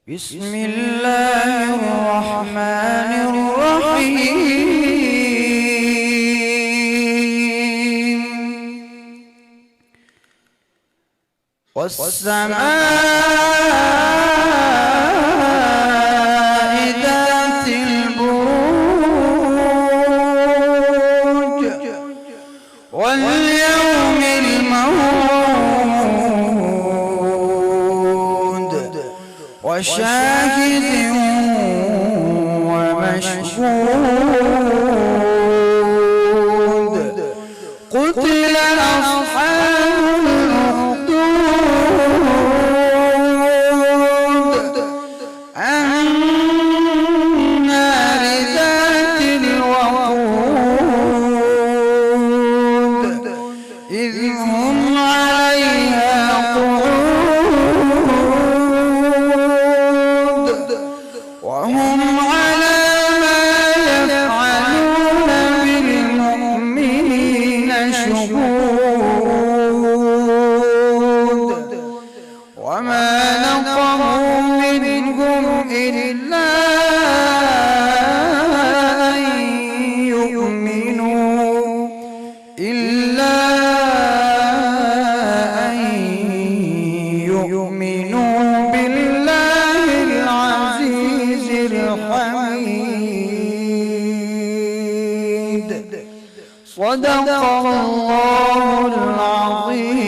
بسم الله الرحمن الرحيم والسماء ذات البروج واليوم الموعود وشاهد ومشهود قتل أصحاب الأخدود النار ذات الوقود إذ هم عليها قعود وهم على ما يفعلون بالمؤمنين شهود وما نقموا منهم إلا أن يؤمنوا بالله العزيز الحميد صدق الله العظيم.